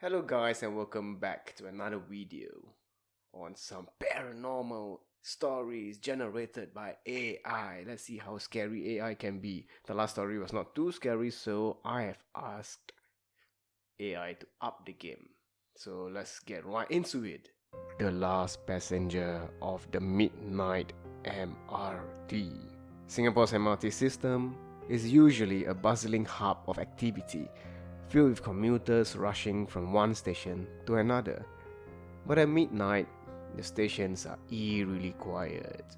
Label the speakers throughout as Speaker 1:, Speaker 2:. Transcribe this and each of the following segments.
Speaker 1: Hello guys and welcome back to another video on some paranormal stories generated by AI. Let's see how scary AI can be. The last story was not too scary, so I have asked AI to up the game. So let's get right into it. The last passenger of the Midnight MRT. Singapore's MRT system is usually a bustling hub of activity, filled with commuters rushing from one station to another. But at midnight, the stations are eerily quiet.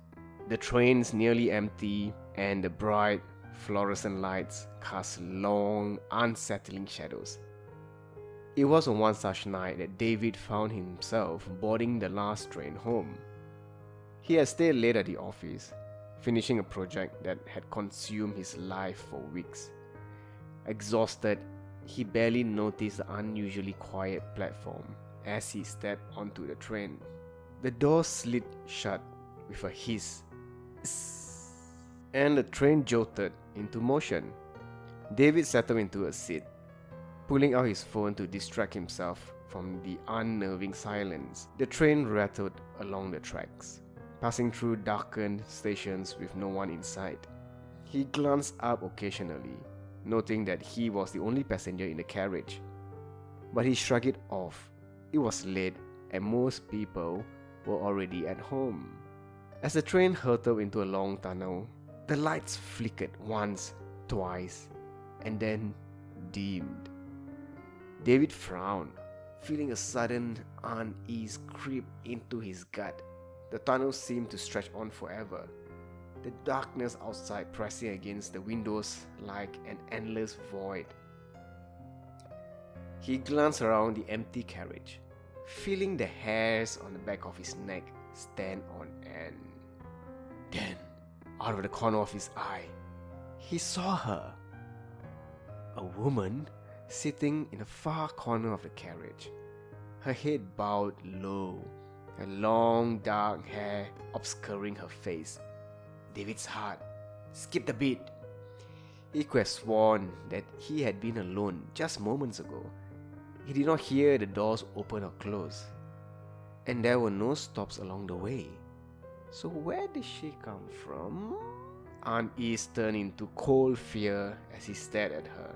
Speaker 1: The trains nearly empty, and the bright fluorescent lights cast long, unsettling shadows. It was on one such night that David found himself boarding the last train home. He had stayed late at the office, finishing a project that had consumed his life for weeks. Exhausted, he barely noticed the unusually quiet platform as he stepped onto the train. The door slid shut with a hiss, and the train jolted into motion. David settled into a seat, pulling out his phone to distract himself from the unnerving silence. The train rattled along the tracks, passing through darkened stations with no one inside. He glanced up occasionally, noting that he was the only passenger in the carriage. But he shrugged it off. It was late and most people were already at home. As the train hurtled into a long tunnel, the lights flickered once, twice, and then dimmed. David frowned, feeling a sudden unease creep into his gut. The tunnel seemed to stretch on forever, the darkness outside pressing against the windows like an endless void. He glanced around the empty carriage, feeling the hairs on the back of his neck stand on end. Then, out of the corner of his eye, he saw her. A woman sitting in a far corner of the carriage, her head bowed low, her long dark hair obscuring her face. David's heart skipped a beat. He could have sworn that he had been alone just moments ago. He did not hear the doors open or close, and there were no stops along the way. So where did she come from? Unease turned into cold fear as he stared at her,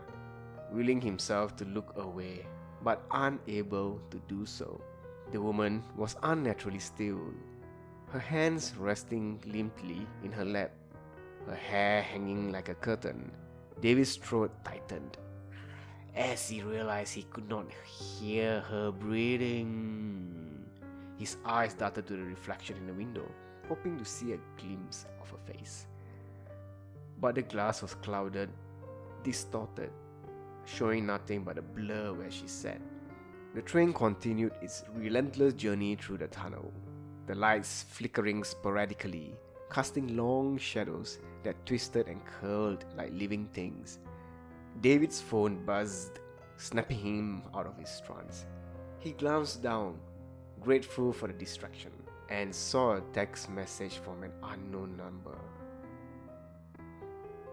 Speaker 1: willing himself to look away, but unable to do so. The woman was unnaturally still, her hands resting limply in her lap, her hair hanging like a curtain. David's throat tightened as he realized he could not hear her breathing. His eyes darted to the reflection in the window, hoping to see a glimpse of her face. But the glass was clouded, distorted, showing nothing but a blur where she sat. The train continued its relentless journey through the tunnel, the lights flickering sporadically, casting long shadows that twisted and curled like living things. David's phone buzzed, snapping him out of his trance. He glanced down, grateful for the distraction, and saw a text message from an unknown number.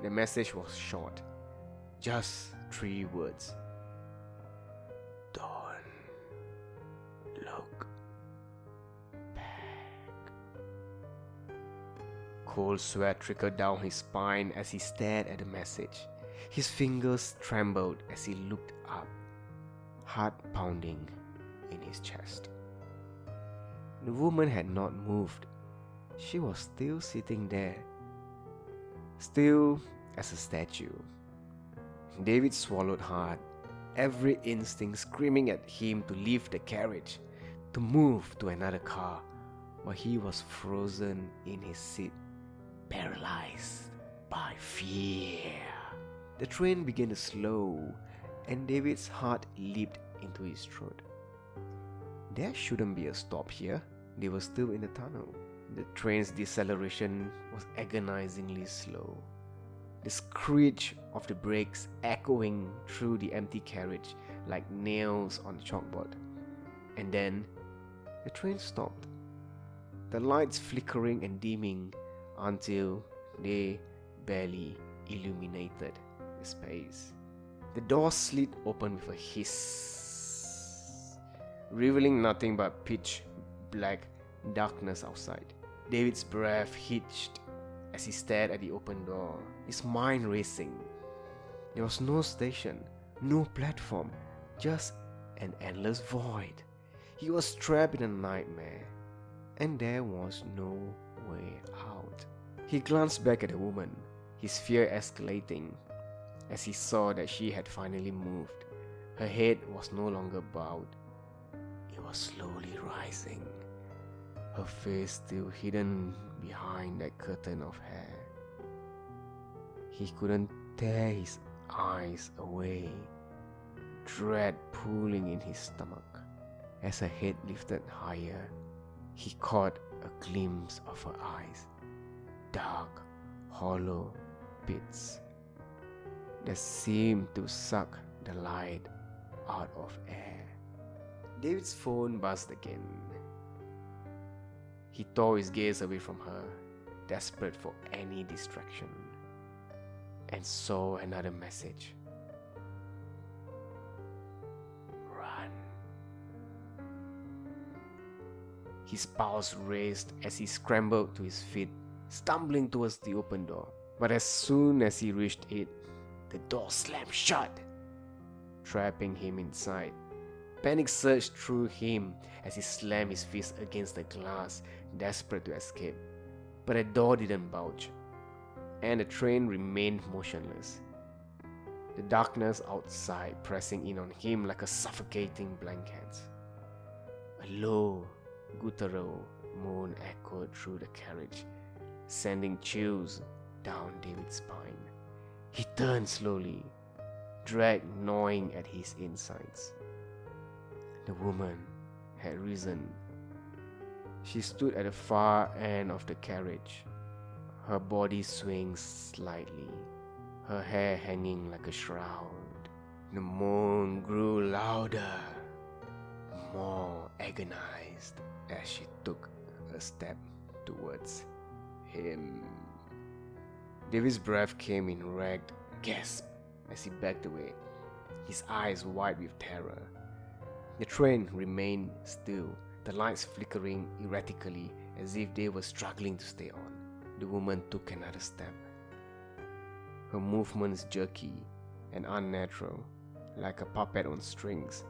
Speaker 1: The message was short, just 3 words. Don't look back. Cold sweat trickled down his spine as he stared at the message. His fingers trembled as he looked up, heart pounding in his chest. The woman had not moved. She was still sitting there, still as a statue. David swallowed hard, every instinct screaming at him to leave the carriage, to move to another car, while he was frozen in his seat, paralyzed by fear. The train began to slow, and David's heart leaped into his throat. There shouldn't be a stop here. They were still in the tunnel. The train's deceleration was agonizingly slow, the screech of the brakes echoing through the empty carriage like nails on a chalkboard. And then, the train stopped, the lights flickering and dimming until they barely illuminated the space. The door slid open with a hiss, revealing nothing but pitch black darkness outside. David's breath hitched as he stared at the open door, his mind racing. There was no station, no platform, just an endless void. He was trapped in a nightmare, and there was no way out. He glanced back at the woman, his fear escalating as he saw that she had finally moved. Her head was no longer bowed, it was slowly rising, her face still hidden behind that curtain of hair. He couldn't tear his eyes away, dread pulling in his stomach. As her head lifted higher, he caught a glimpse of her eyes, dark, hollow pits that seemed to suck the light out of air. David's phone buzzed again. He tore his gaze away from her, desperate for any distraction, and saw another message. Run. His pulse raced as he scrambled to his feet, stumbling towards the open door. But as soon as he reached it, the door slammed shut, trapping him inside. Panic surged through him as he slammed his fist against the glass, desperate to escape. But the door didn't budge, and the train remained motionless, the darkness outside pressing in on him like a suffocating blanket. A low, guttural moan echoed through the carriage, sending chills down David's spine. He turned slowly, dread gnawing at his insides. The woman had risen. She stood at the far end of the carriage, her body swaying slightly, her hair hanging like a shroud. The moan grew louder, more agonized as she took a step towards him. David's breath came in ragged gasp as he backed away, his eyes wide with terror. The train remained still, the lights flickering erratically as if they were struggling to stay on. The woman took another step, her movements jerky and unnatural, like a puppet on strings.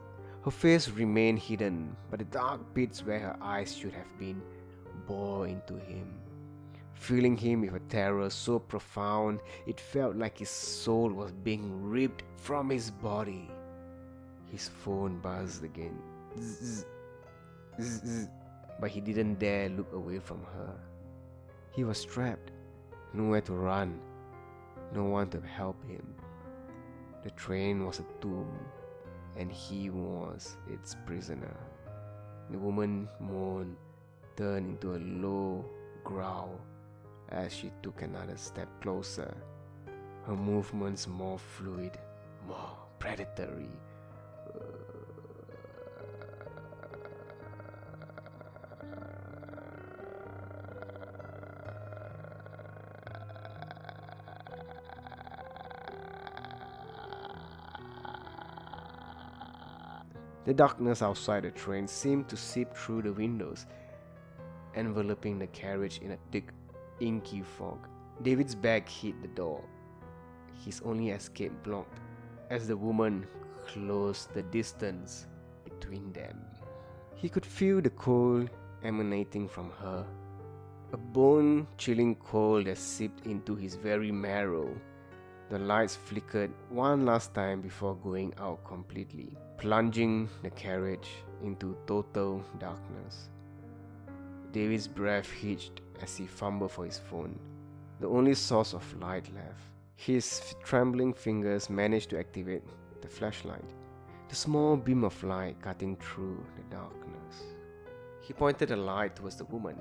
Speaker 1: Her face remained hidden, but the dark pits where her eyes should have been bore into him, filling him with a terror so profound it felt like his soul was being ripped from his body. His phone buzzed again, zzz, zzz, but he didn't dare look away from her. He was trapped, nowhere to run, no one to help him. The train was a tomb, and he was its prisoner. The woman's moan turned into a low growl as she took another step closer, her movements more fluid, more predatory. The darkness outside the train seemed to seep through the windows, enveloping the carriage in a thick, inky fog. David's back hit the door, his only escape blocked, as the woman closed the distance between them. He could feel the cold emanating from her, a bone-chilling cold that seeped into his very marrow. The lights flickered one last time before going out completely, plunging the carriage into total darkness. David's breath hitched as he fumbled for his phone, the only source of light left. His trembling fingers managed to activate the flashlight, the small beam of light cutting through the darkness. He pointed the light towards the woman,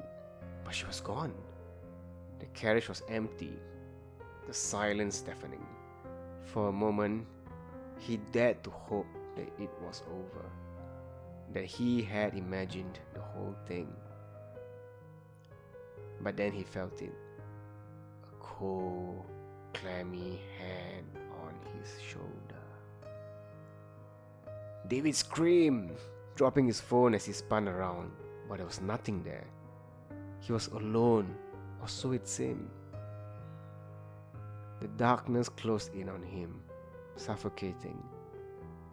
Speaker 1: but she was gone. The carriage was empty, the silence deafening. For a moment, he dared to hope that it was over, that he had imagined the whole thing. But then he felt it, a cold, clammy hand on his shoulder. David screamed, dropping his phone as he spun around, but there was nothing there. He was alone, or so it seemed. The darkness closed in on him, suffocating,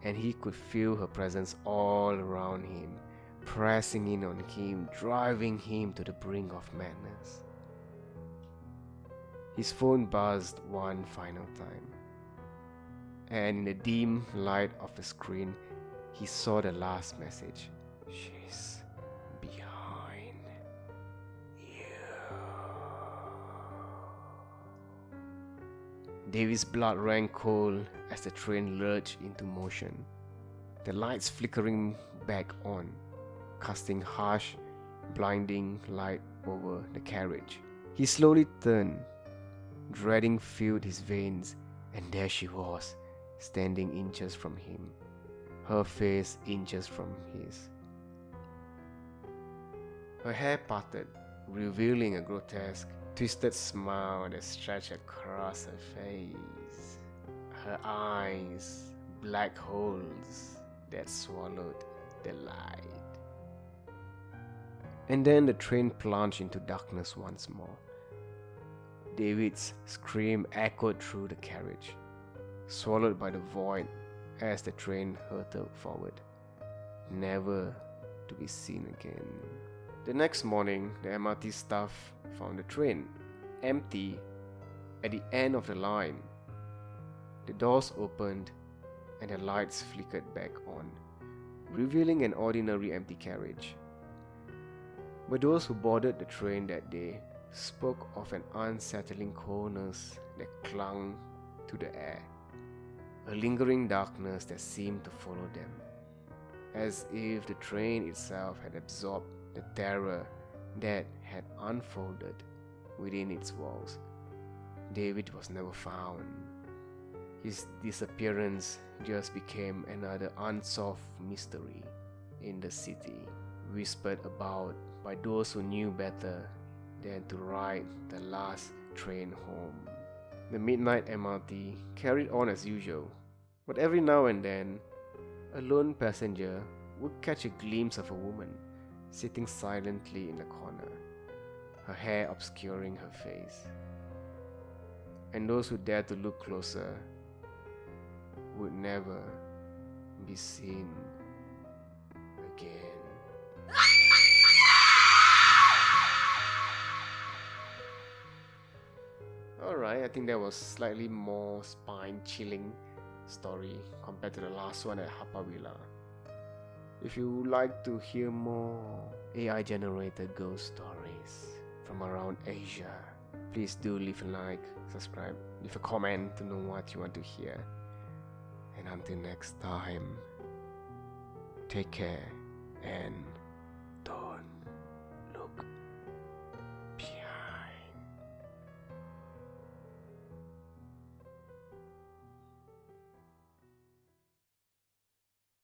Speaker 1: and he could feel her presence all around him, pressing in on him, driving him to the brink of madness. His phone buzzed one final time, and in the dim light of the screen, he saw the last message. She's behind you. David's blood ran cold as the train lurched into motion, the lights flickering back on, casting harsh, blinding light over the carriage. He slowly turned. Dreading filled his veins, and there she was, standing inches from him, her face inches from his. Her hair parted, revealing a grotesque, twisted smile that stretched across her face. Her eyes, black holes that swallowed the light. And then the train plunged into darkness once more. David's scream echoed through the carriage, swallowed by the void as the train hurtled forward, never to be seen again. The next morning, the MRT staff found the train empty at the end of the line. The doors opened and the lights flickered back on, revealing an ordinary empty carriage. But those who boarded the train that day spoke of an unsettling coldness that clung to the air, a lingering darkness that seemed to follow them, as if the train itself had absorbed the terror that had unfolded within its walls. David was never found. His disappearance just became another unsolved mystery in the city, whispered about by those who knew better than to ride the last train home. The Midnight MRT carried on as usual, but every now and then, a lone passenger would catch a glimpse of a woman sitting silently in the corner, her hair obscuring her face. And those who dared to look closer would never be seen again. Alright, I think that was slightly more spine-chilling story compared to the last one at Hapawila. If you would like to hear more AI-generated ghost stories from around Asia, please do leave a like, subscribe, leave a comment to know what you want to hear. And until next time, take care and